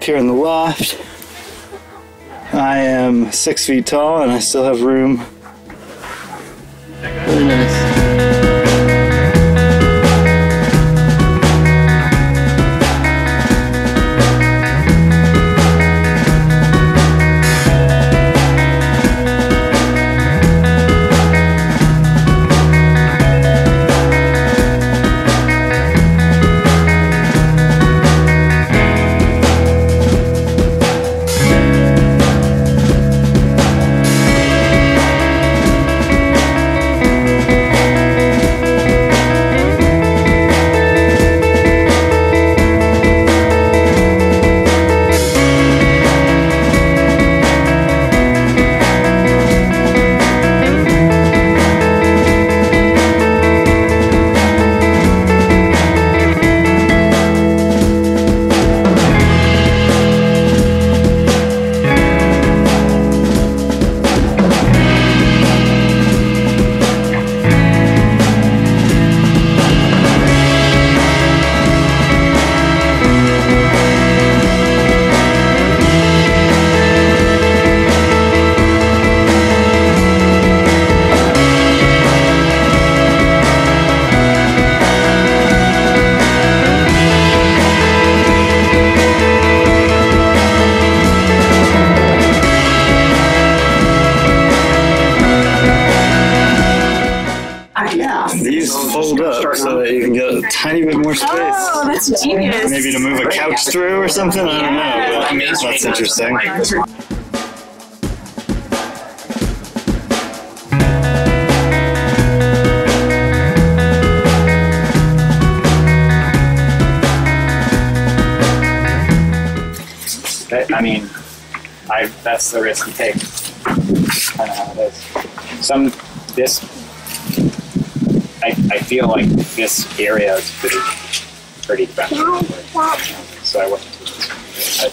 here in the loft. I am 6 feet tall and I still have room. Very nice. These fold up so that you can get a tiny bit more space. Oh, that's genius. Maybe to move a couch through or something? I don't know. But that's interesting. I mean, that's the risk you take. Kind of how it is. I feel like this area is pretty friendly. So I wouldn't.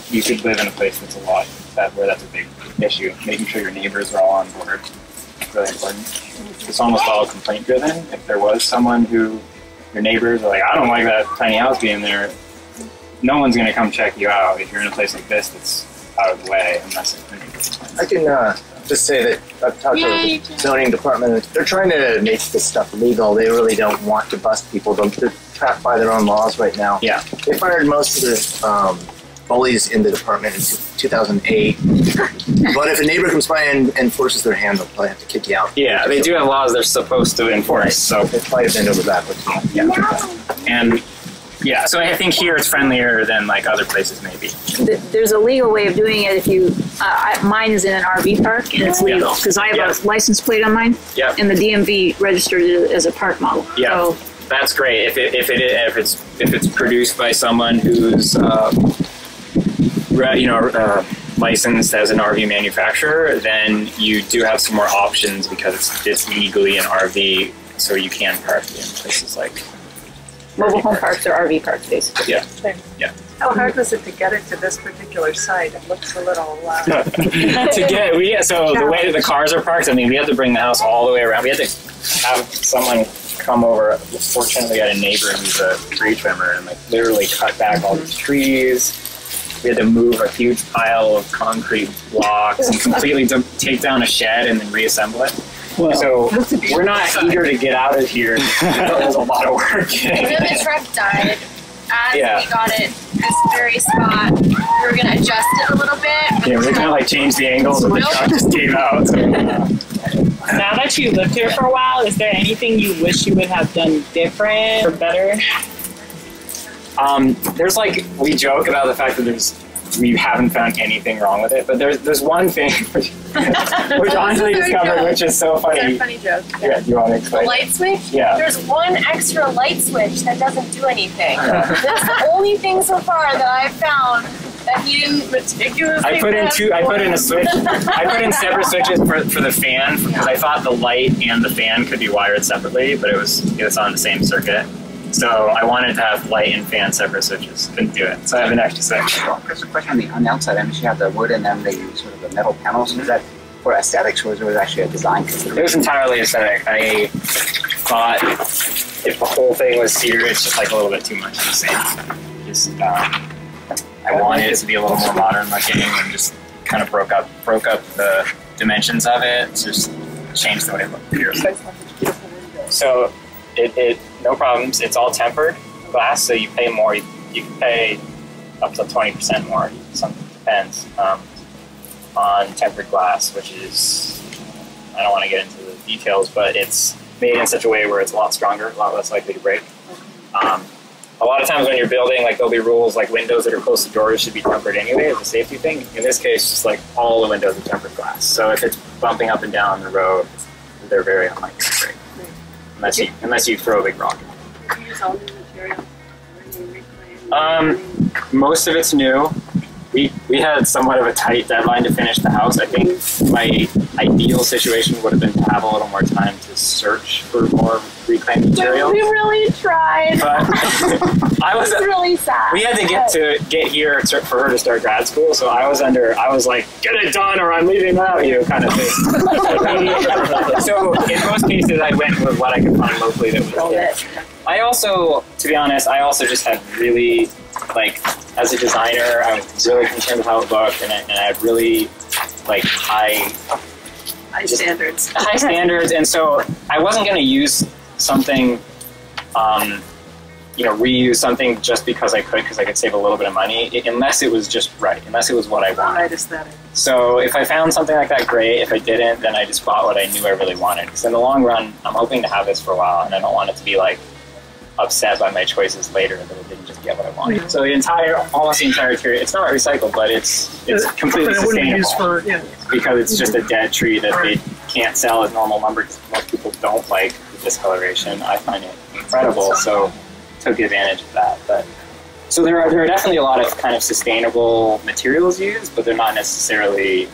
You could live in a place that's where that's a big issue. Making sure your neighbors are all on board is really important. It's almost all complaint driven. If there was someone who your neighbors are like, I don't like that tiny house being there, no one's going to come check you out if you're in a place like this that's out of the way unless it's I can just say that I've talked to the zoning department. They're trying to make this stuff legal. They really don't want to bust people. They're trapped by their own laws right now. Yeah. They fired most of the bullies in the department in 2008. But if a neighbor comes by and forces their hand, they'll probably have to kick you out. Yeah, they do have laws they're supposed to enforce. Right. So it might have been over backwards. Yeah. And yeah, so I think here it's friendlier than like other places maybe. There's a legal way of doing it if you, mine is in an RV park and it's legal because I have a license plate on mine and the DMV registered it as a park model. Yeah, so that's great. If it's produced by someone who's licensed as an RV manufacturer, then you do have some more options because it's legally an RV, so you can park in places like mobile home parks or RV parks, basically. Yeah. Yeah. How hard was it to get it to this particular site? It looks a little so the way that the cars are parked, I mean, we had to bring the house all the way around. We had to have someone come over. Fortunately, we had a neighbor who's a tree trimmer and like literally cut back all these trees. We had to move a huge pile of concrete blocks and completely take down a shed and then reassemble it. Well, so we're not eager to get out of here. There's a lot of work. The truck died as we got it this very spot. We were going to adjust it a little bit. Yeah, we kind of like changed the angles, but the truck just came out. So, now that you lived here for a while, is there anything you wish you would have done different or better? There's like, we joke about the fact that we haven't found anything wrong with it, but there's one thing which honestly discovered, which is so funny. It's a funny joke. Yeah, do you want to explain? The light switch? Yeah. There's one extra light switch that doesn't do anything. That's the only thing so far that I've found that he didn't meticulously I put in separate switches for the fan because I thought the light and the fan could be wired separately, but it was on the same circuit. So I wanted to have light and fan separate switches. Couldn't do it. So I have an extra switch. Well, just a question on the outside. I mean, you have the wood and then the sort of the metal panels. Was that for aesthetics or was it actually a design consideration? It was entirely aesthetic. I thought if the whole thing was cedar, it's just like a little bit too much of the same. Just I wanted it to be a little more modern looking, and just kind of broke up the dimensions of it. Just changed the way it looked here. So it no problems. It's all tempered glass, so you pay more. You can pay up to 20% more. Something depends on tempered glass, which is, I don't want to get into the details, but it's made in such a way where it's a lot stronger, a lot less likely to break. A lot of times when you're building, like, there'll be rules like windows that are close to doors should be tempered anyway as a safety thing. In this case, just like all the windows are tempered glass. So if it's bumping up and down the road, they're very unlikely to break, unless you throw a big rock. Do you use all new material? Most of it's new. We had somewhat of a tight deadline to finish the house. I think my ideal situation would have been to have a little more time to search for more reclaimed materials. We really tried. But I was really sad. We had to get here for her to start grad school, so I was like, get it done or I'm leaving without you, kind of thing. So in most cases, I went with what I could find locally that was good. I also, to be honest, just had really, like, as a designer, I was really concerned with how it looked, and I had really, like, high standards. High standards, and so I wasn't going to use something, reuse something just because I could save a little bit of money, unless it was just right, unless it was what I wanted. Right aesthetic. So if I found something like that, great. If I didn't, then I just bought what I knew I really wanted. Because in the long run, I'm hoping to have this for a while, and I don't want it to be, like, upset by my choices later that it didn't just get what I wanted. Yeah. So almost the entire tree, it's not recycled, but it's completely sustainable. Because it's just a dead tree that they can't sell as normal lumber because most people don't like the discoloration. I find it incredible, so took advantage of that. But so there are definitely a lot of kind of sustainable materials used, but they're not necessarily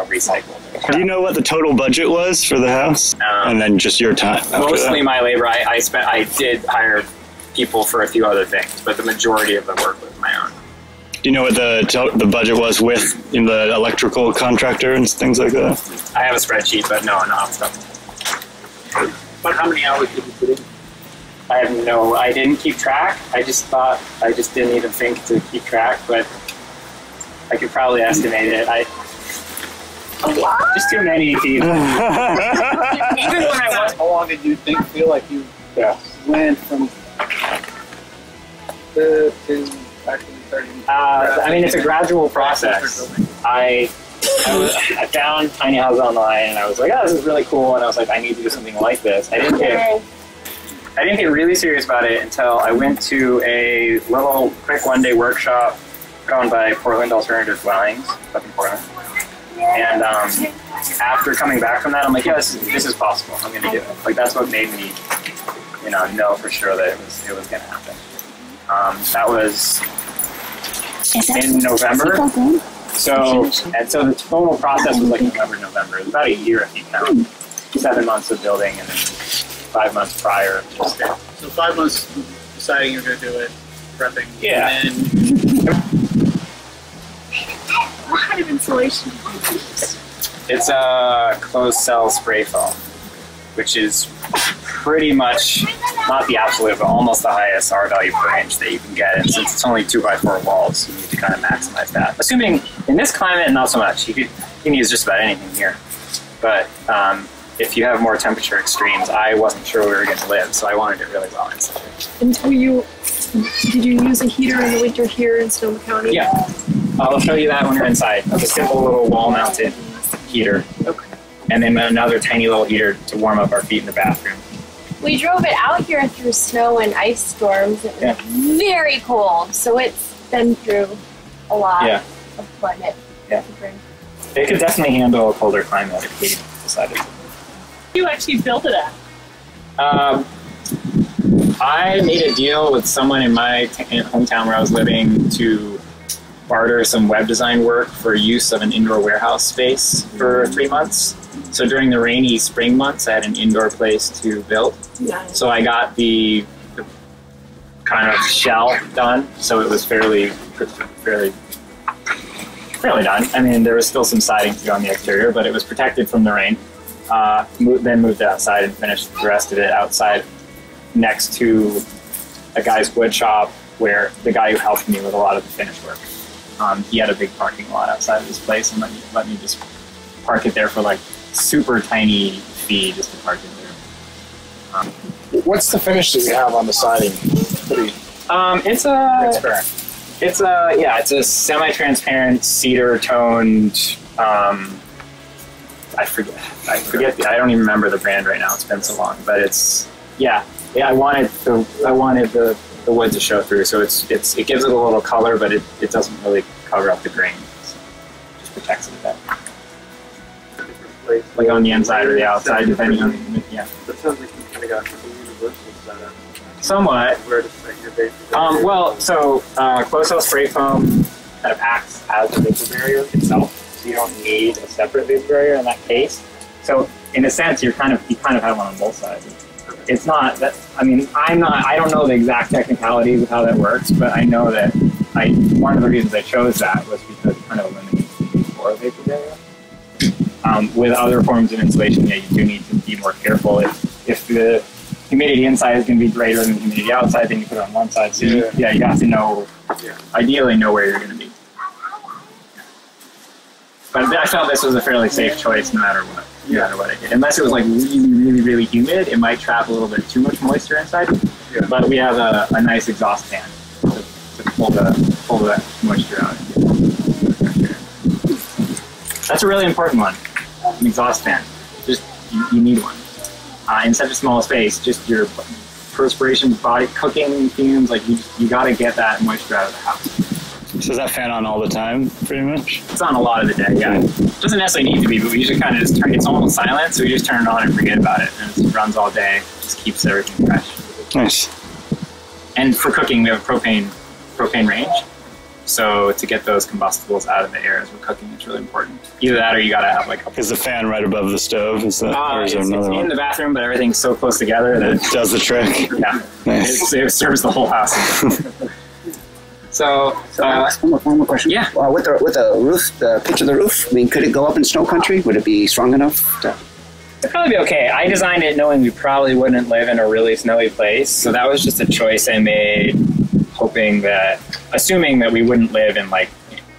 recycled. Do you know what the total budget was for the house? And then just your time? Mostly my labor. I did hire people for a few other things, but the majority of the work was my own. Do you know what the budget was with the electrical contractor and things like that? I have a spreadsheet, but no, not stuff. But how many hours did you put in? I didn't keep track. I just didn't even think to keep track, but I could probably estimate it. Just too many people. Even when I was, how long did you feel like you went from to actually starting? I mean, it's a gradual process. I found tiny houses online, and I was like, oh, this is really cool, and I was like, I need to do something like this. I didn't get really serious about it until I went to a little quick one-day workshop put on by Portland Alternative Dwellings up in Portland. And after coming back from that, I'm like, yeah, this is possible. I'm going to do it. Like, that's what made me, know for sure that it was going to happen. That was in November. So the total process was like November. It was about a year if you count. 7 months of building and then 5 months prior. So 5 months deciding you're going to do it, prepping. Yeah. And then What kind of insulation do you use? It's a closed cell spray foam, which is pretty much not the absolute, but almost the highest R value per inch that you can get. And since it's only 2x4 walls, you need to kind of maximize that. Assuming in this climate, not so much. You can use just about anything here. But if you have more temperature extremes, I wasn't sure we were going to live, so I wanted it really well insulated. And did you use a heater in the winter here in Sonoma County? Yeah. I'll show you that when you're inside. It's a simple little wall-mounted heater. Okay. And then another tiny little heater to warm up our feet in the bathroom. We drove it out here through snow and ice storms. It was very cold, so it's been through a lot of climate. Yeah. It could definitely handle a colder climate if we decided to. You actually built it at? I made a deal with someone in my hometown where I was living to barter some web design work for use of an indoor warehouse space for 3 months. So during the rainy spring months, I had an indoor place to build. Nice. So I got the kind of shell done, so it was fairly done. I mean, there was still some siding to go on the exterior, but it was protected from the rain. Then moved outside and finished the rest of it outside next to a guy's wood shop where the guy who helped me with a lot of the finish work, he had a big parking lot outside of his place and let me just park it there for like super tiny fee just to park it there. What's the finish that you have on the siding? Pretty it's a semi-transparent cedar toned. I forget. I don't even remember the brand right now. It's been so long, but it's yeah. I wanted the wood to show through, so it gives it a little color, but it doesn't really cover up the grain. So it just protects it a bit. Like on the inside or the outside, depending on yeah. That sounds like you kind of got a universal setup. Somewhat. Where to set your basic. Well, so closed-cell spray foam kind of acts as a vapor barrier itself, so you don't need a separate vapor barrier in that case. So in a sense, you kind of have one on both sides. It's not that. I mean, I don't know the exact technicalities of how that works, but I know that one of the reasons I chose that was because it kind of eliminates the need for a vapor barrier. With other forms of insulation, yeah, you do need to be more careful. If the humidity inside is going to be greater than the humidity outside, then you put it on one side. So you have to know, ideally know where you're going to be. But I felt this was a fairly safe choice no matter what. No matter what I did. Unless it was like really, really, really humid, it might trap a little bit too much moisture inside. Yeah. But we have a nice exhaust fan to pull that moisture out. That's a really important one. An exhaust fan. Just you need one. In such a small space, just your perspiration, body cooking fumes, like you got to get that moisture out of the house. So is that fan on all the time, pretty much? It's on a lot of the day, yeah. It doesn't necessarily need to be, but we usually kind of just turn, it's almost silent, so we just turn it on and forget about it. And it runs all day, just keeps everything fresh. Nice. And for cooking, we have a propane range. So to get those combustibles out of the air as we're cooking, it's really important. Either that or you gotta have like a... Is the fan right above the stove? Is that, or is there another one? In the bathroom, but everything's so close together that... It does the trick? Yeah. Nice. It serves the whole house. So Alex, one more question. Yeah. With the roof, the pitch of the roof, I mean, could it go up in snow country? Would it be strong enough? It'd probably be okay. I designed it knowing we probably wouldn't live in a really snowy place, so that was just a choice I made, assuming that we wouldn't live in like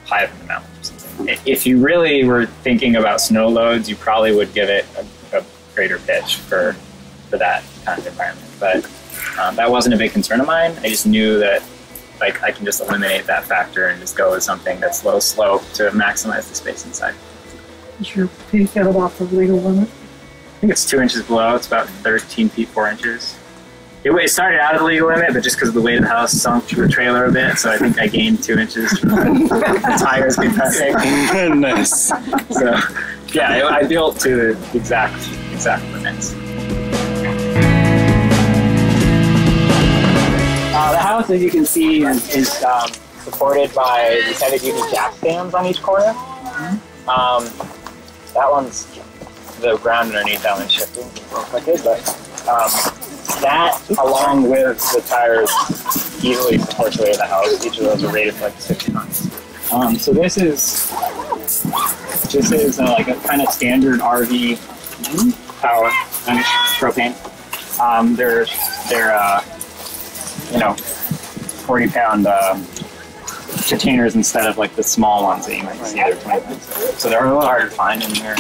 high up in the mountains. If you really were thinking about snow loads, you probably would give it a greater pitch for that kind of environment. But that wasn't a big concern of mine. I just knew that like I can just eliminate that factor and just go with something that's low slope to maximize the space inside. Is your peak at about the legal limit? I think it's 2 inches below. It's about 13 feet 4 inches. It started out at the legal limit, but just because of the weight of the house sunk through the trailer a bit, so I think I gained 2 inches from the tires compressing. Nice. So yeah, I built to the exact limits. The house, as you can see, is supported by these heavy-duty jack stands on each corner. That one's the ground underneath. That one's shifting. But that, along with the tires, easily supports the weight of the house. Each of those are rated for like 6 tons. So this is like a kind of standard RV power, propane. They're 40-pound containers instead of like the small ones that you might see. They're 20 pounds. So they're a little harder to find in there.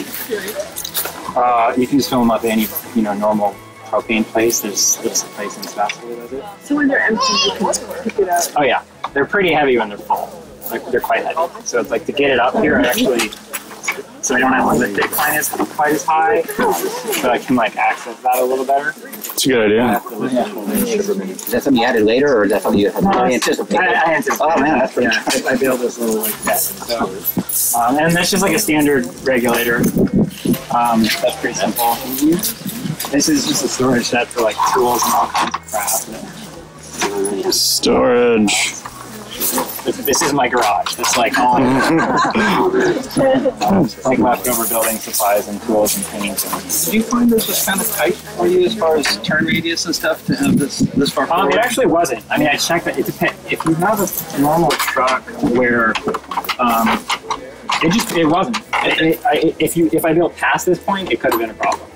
You can just fill them up any normal propane place. There's a place in Sebastian that does it. So when they're empty, you can pick it up. Oh yeah, they're pretty heavy when they're full. Like they're quite heavy. So it's like to get it up here actually. So I don't have to lift it quite as high, so I can like access that a little better. That's a good idea. Is that something you added later, or is that something you had anticipated? I anticipated. Oh man, that's pretty. I built this little like that. So, and that's just like a standard regulator. That's pretty simple. This is just a storage shed for like tools and all kinds of crap. Storage. This is my garage. It's like all like leftover building supplies and tools and paints. Did you find this was kind of tight for you as far as turn radius and stuff to have this far forward? It actually wasn't. I mean, I checked that. It depends. If you have a normal truck where it wasn't. If I built past this point, it could have been a problem.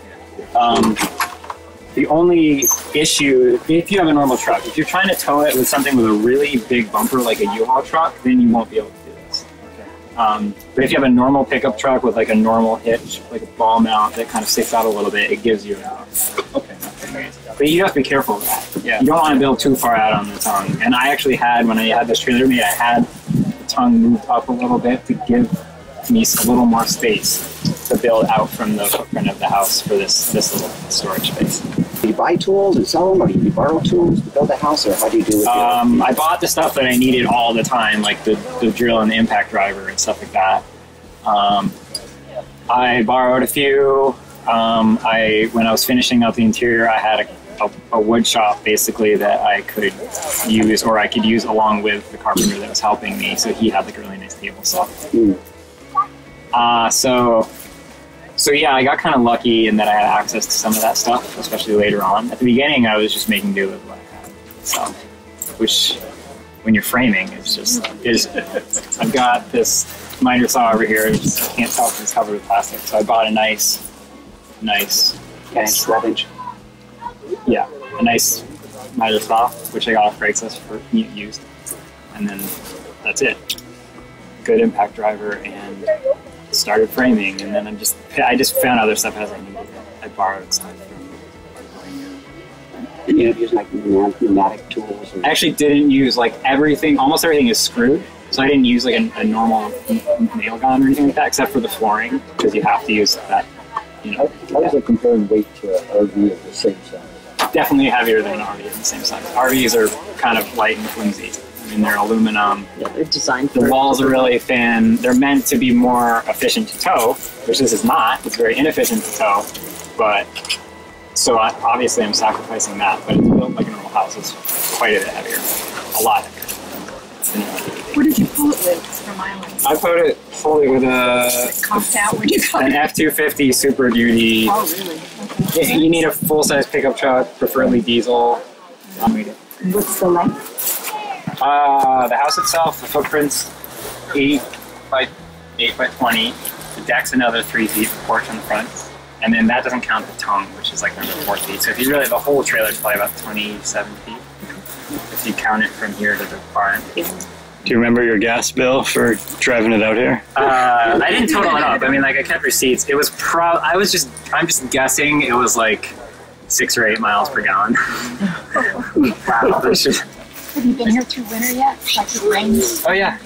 The only issue, if you have a normal truck, if you're trying to tow it with something with a really big bumper like a U-Haul truck, then you won't be able to do this. But if you have a normal pickup truck with like a normal hitch, like a ball mount that kind of sticks out a little bit, it gives you enough. Okay. But you have to be careful of that. Yeah. You don't want to build too far out on the tongue. And I actually had, when I had this trailer made, I had the tongue moved up a little bit to give me a little more space to build out from the footprint of the house for this little storage space. Do you buy tools and sell them, or do you borrow tools to build a house, or how do you do it? I bought the stuff that I needed all the time, like the drill and the impact driver and stuff like that. I borrowed a few. When I was finishing out the interior, I had a wood shop basically that I could use, or I could use along with the carpenter that was helping me. So he had like a really nice table saw. So yeah, I got kind of lucky in that I had access to some of that stuff, especially later on. At the beginning, I was just making do with what I had. So, which, when you're framing, I've got this miter saw over here. I just can't tell if it's covered with plastic. So I bought a nice 10-inch, 12-inch. Yeah, a nice miter saw, which I got off Craigslist for used, and then that's it. Good impact driver and started framing, and then I just found other stuff as I needed it. I borrowed stuff from. You use like pneumatic tools? I actually didn't use like everything. Almost everything is screwed, so I didn't use like a normal nail gun or anything like that, except for the flooring, because you have to use that. You know. How does it compare in weight to an RV of the same size? Definitely heavier than an RV of the same size. RVs are kind of light and flimsy. I mean, they're aluminum. Yeah, they're designed for. The walls are really thin. They're meant to be more efficient to tow, which this is not. It's very inefficient to tow. But so obviously I'm sacrificing that. But it's built like a normal house. It's quite a bit heavier, a lot heavier. What did you pull it with for mileage? I pulled it with Conked out when you got an F-250 Super Duty. Oh, really? Okay. You need a full-size pickup truck, preferably diesel. What's the length? The house itself, the footprint's 8 by 20. The deck's another 3 feet, the porch in the front. And then that doesn't count the tongue, which is like another 4 feet. So if you really, the whole trailer's probably about 27 feet. If you count it from here to the barn. Do you remember your gas bill for driving it out here? I didn't total it up. I mean, like, I kept receipts. It was I'm just guessing it was like 6 or 8 miles per gallon. Wow. Have you been here through winter yet? Like it rains? Oh yeah.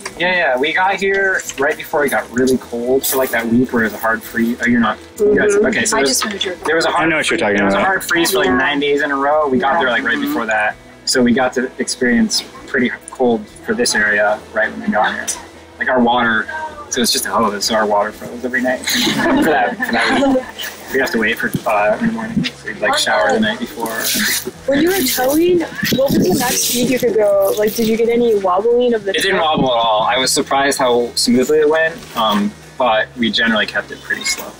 We got here right before it got really cold for like that week where it was a hard freeze. Oh, you're not. You guys, okay, so there was a hard. I know what you're talking about. There was a hard freeze for like 9 days in a row. We got there like right before that, so we got to experience pretty cold for this area right when we got here. Like our water, so it's just a hose, so our water froze every night. for that week. We'd have to wait for in the morning. So we'd like shower the night before. When you were towing, what was the max speed you could go? Like, did you get any wobbling of the It didn't wobble at all. I was surprised how smoothly it went, but we generally kept it pretty slow.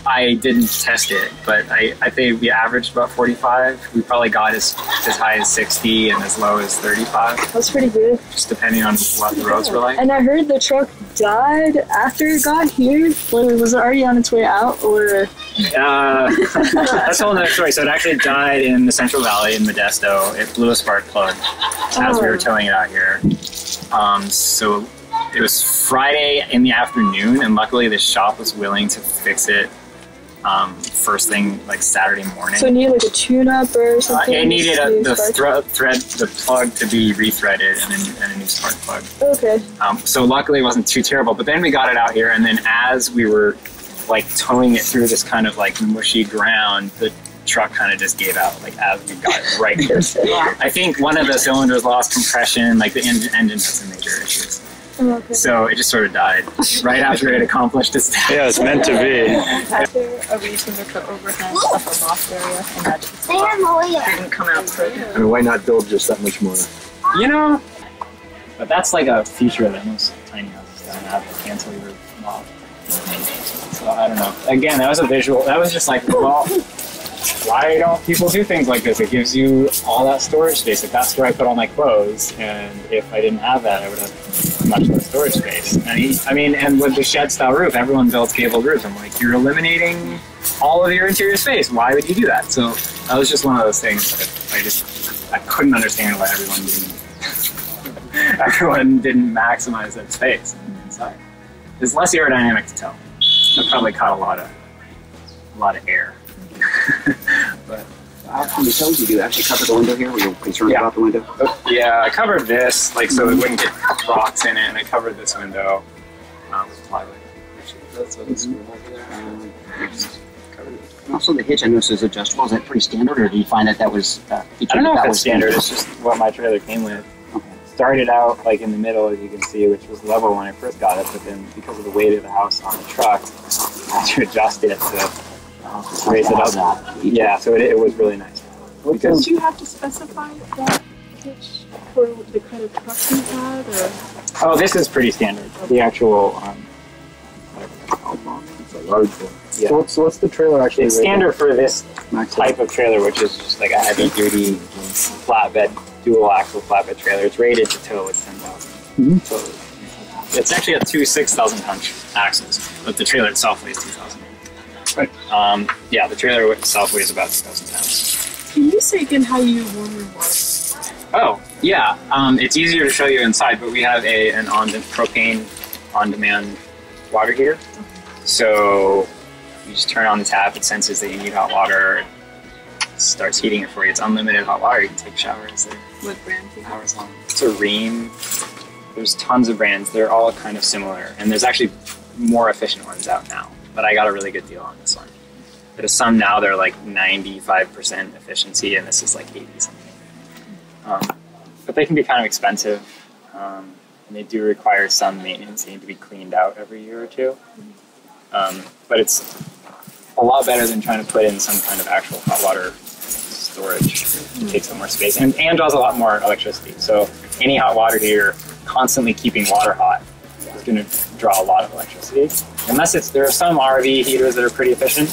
I didn't test it, but I think we averaged about 45. We probably got as high as 60 and as low as 35. That's pretty good. Just depending on what the roads were like. And I heard the truck died after it got here. Was it already on its way out, or? That's a whole other story. So it actually died in the Central Valley in Modesto. It blew a spark plug as we were towing it out here. So it was Friday in the afternoon, and luckily the shop was willing to fix it first thing like Saturday morning. So it needed like a tune-up or something? It needed the plug to be rethreaded and a new spark plug. Okay. So luckily it wasn't too terrible, but then we got it out here, and then as we were like towing it through this kind of like mushy ground, the truck kind of just gave out like as we got it right here. I think one of the cylinders lost compression, like the engine had some major issues. Okay. So it just sort of died right after it accomplished its task. Yeah, it's meant to be. After a reason with the overhead upper loft area, and that just didn't come out pretty. I mean, why not build just that much more? You know, but that's like a feature that most tiny houses don't have, the cantilever loft. So I don't know. Again, that was a visual. That was just like, well, why don't people do things like this? It gives you all that storage space. Like that's where I put all my clothes, and if I didn't have that, I would have much less storage space. And with the shed style roof, everyone builds gabled roofs. I'm like, you're eliminating all of your interior space. Why would you do that? So that was just one of those things that I couldn't understand why everyone didn't maximize that space inside. It's less aerodynamic to tell. That probably caught a lot of air. But How many shows you do? Actually cover the window here? Were you concerned about the window? Yeah, I covered this, like, so it wouldn't get rocks in it, and I covered this window with plywood. That's what this room over there. And also the hitch, I noticed, is adjustable. Is that pretty standard, or do you find that was I don't know if it's standard. It's just what my trailer came with. Okay. Started out like in the middle, as you can see, which was level when I first got it, but then because of the weight of the house on the truck, I had to adjust it to raise it up. Yeah, so it was really nice. Did you have to specify that hitch for the kind of truck you had, or? Oh, this is pretty standard. The actual, It's a large one. Yeah. So what's the trailer actually? It's standard for this type of trailer, which is just like a heavy-duty flatbed, dual axle flatbed trailer. It's rated to tow at 10,000. So it's actually got two 6,000-ton axles, but the trailer itself weighs 2,000. But yeah, the trailer itself weighs about 2,000 pounds. Can you say again how you warm your water? Oh, yeah. It's easier to show you inside, but we have an propane on-demand water heater. So you just turn on the tap, it senses that you need hot water, it starts heating it for you. It's unlimited hot water. You can take showers there. What brand? Hours long. It's a Ream. There's tons of brands. They're all kind of similar, and there's actually more efficient ones out now. But I got a really good deal on this one. There's some now, they're like 95% efficiency, and this is like 80 something. But they can be kind of expensive, and they do require some maintenance. They need to be cleaned out every year or two. But it's a lot better than trying to put in some kind of actual hot water storage. It takes up more space and draws a lot more electricity. So any hot water heater, constantly keeping water hot, is going to draw a lot of electricity. Unless there are some RV heaters that are pretty efficient,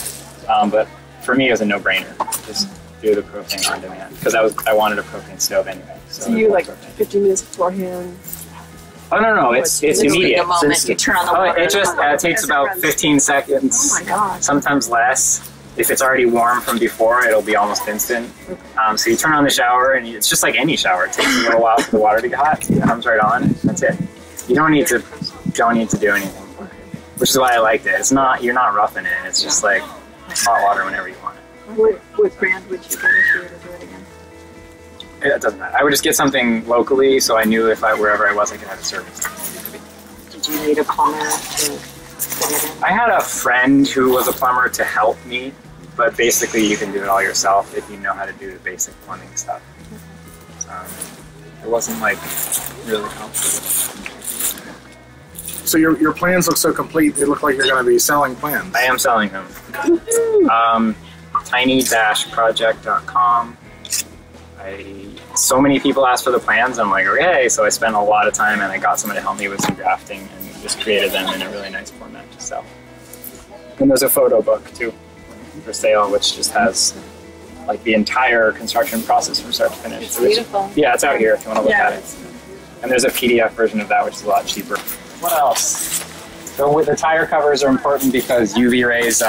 but for me it was a no-brainer. Just do the propane on demand because I wanted a propane stove anyway. So you like 15 minutes beforehand? Oh no, it's immediate. The moment you turn on the water. It just takes about 15 seconds. Oh my god. Sometimes less. If it's already warm from before, it'll be almost instant. So you turn on the shower, and it's just like any shower. It takes a little while for the water to get hot. It comes right on. That's it. You don't need to do anything. Which is why I liked it. You're not roughing it. It's just like hot water whenever you want it. What brand would you get if you were to do it again? It doesn't matter. I would just get something locally, so I knew if wherever I was, I could have it serviced. Did you need a plumber to fit it in? I had a friend who was a plumber to help me, but basically you can do it all yourself if you know how to do the basic plumbing stuff. It wasn't like really complicated. So your plans look so complete. They look like you're going to be selling plans. I am selling them. Tiny-project.com. So many people asked for the plans. I'm like, okay. So I spent a lot of time, and I got someone to help me with some drafting, and just created them in a really nice format to sell. And there's a photo book too for sale, which just has like the entire construction process from start to finish. It's beautiful. Yeah, it's out here if you want to look at it. And there's a PDF version of that, which is a lot cheaper. What else? So with the tire covers are important because UV rays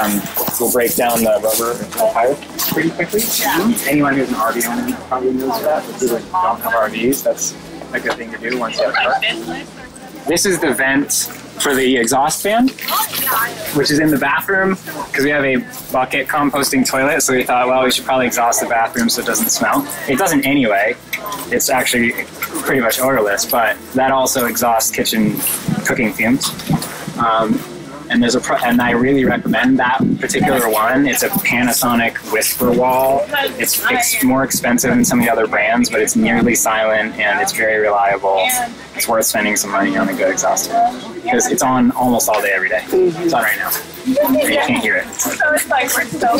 will break down the rubber tire pretty quickly. Yeah. Anyone who's an RV owner probably knows that. If you don't have RVs, that's a good thing to do once you have a car. This is the vent for the exhaust fan, which is in the bathroom because we have a bucket composting toilet. So we thought, well, we should probably exhaust the bathroom so it doesn't smell. It doesn't anyway. It's actually pretty much odorless, but that also exhausts kitchen cooking fumes. And I really recommend that particular one. It's a Panasonic Whisper Wall. It's more expensive than some of the other brands, but it's nearly silent and it's very reliable. It's worth spending some money on a good exhaust fan. because it's on almost all day every day. It's on right now. You can't hear it. So it's like we're still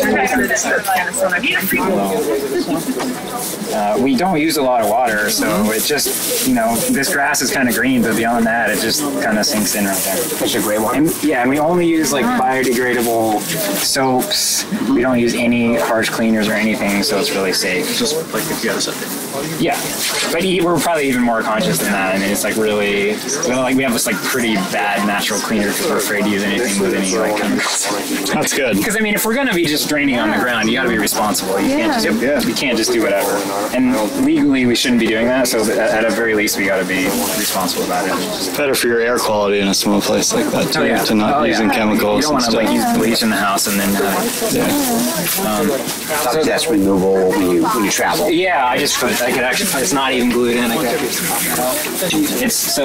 we don't use a lot of water, so it just, this grass is kind of green, but beyond that, it just kind of sinks in right there. It's a gray one. And, and we only use like biodegradable soaps. We don't use any harsh cleaners or anything, so it's really safe. Just like if you had a septic. Yeah, but we're probably even more conscious than that. I mean, it's like really, we have this like pretty bad natural cleaner because we're afraid to use anything with any like chemicals. That's good. Because I mean, if we're gonna be just draining on the ground, you got to be responsible. You can't just do whatever. And legally, we shouldn't be doing that. So at a very least, we got to be responsible about it. It's better for your air quality in a small place like that too, to not using chemicals. You don't want to like use bleach in the house and then. So that's renewable when you travel. Yeah, I could actually. It's not even glued in. It's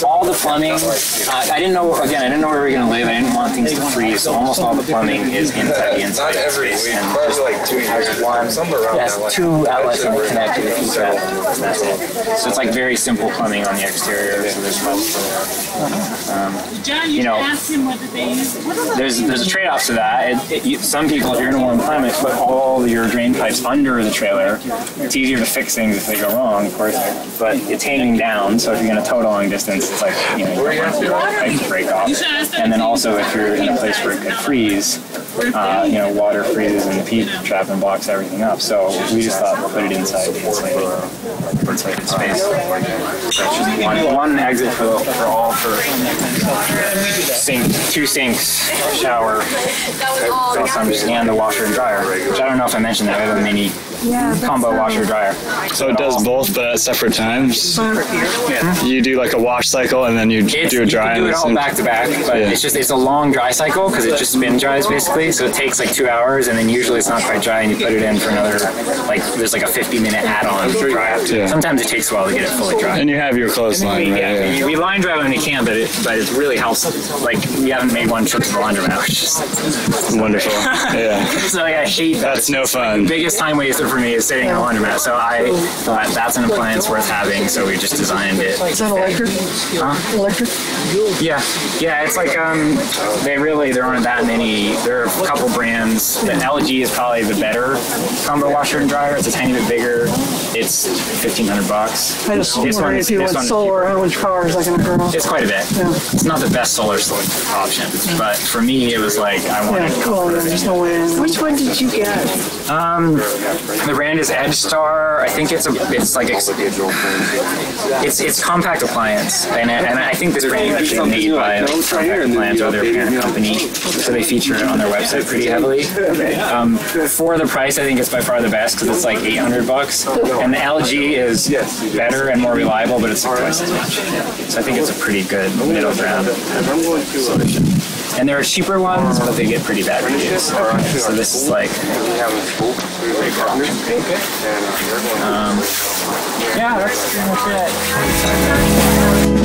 all the plumbing. I didn't know where we were gonna live. I didn't want things to freeze, so almost all the plumbing is inside the inside space. And just has 2 outlets that are connected to each other. That's it. So it's like very simple plumbing on the exterior. So there's John, you asked him what did they use. There's a trade-off to that. Some people, if you're in a warm climate, put all your drain pipes under the trailer. It's easier to fix things if they go wrong, of course, but it's hanging down. So if you're going to tow a long distance, it's like you don't want the pipe to break off. And then also if you're in a place where it could freeze, water freezes and the peat trap and blocks everything up. So we just thought we'll put it inside the insulated space. So it's just one exit for sink, 2 sinks, shower, and the washer and dryer. Which I don't know if I mentioned that we have a mini combo washer dryer. So it does both, but at separate times. You do like a wash cycle and then you do a dry. You can do it all back to back, but it's a long dry cycle because it just spin dries basically. So it takes like 2 hours, and then usually it's not quite dry, and you put it in for another there's like a 50-minute add-on dry. Sometimes it takes a while to get it fully dry. And you have your clothesline, right? We line dry when we can, but it really helps. Like we haven't made one trip to the laundromat, which is wonderful. Yeah. So I hate that. That's no fun. The biggest time waster for me is sitting in a laundromat. So I thought that's an appliance worth having, so we just designed it. Is that electric? Huh? Electric? Yeah. It's like there aren't that many. There are a couple brands. The LG is probably the better combo washer and dryer. It's a tiny bit bigger. It's $1,500. I just wondering if you went solar, how much power is that going to burn off? It's quite a bit. Yeah. It's not the best solar option, but for me, it was like I wanted. There's no way. Which one did you get? The brand is Edge Star. I think it's compact appliance, and I think this brand is actually made by Compact Appliance or their parent company, so they feature it on their website pretty heavily. For the price, I think it's by far the best because it's like $800, and the LG is better and more reliable, but it's like twice as much. So I think it's a pretty good middle ground solution. And there are cheaper ones, but they get pretty bad reviews. So this is like yeah, that's pretty much it.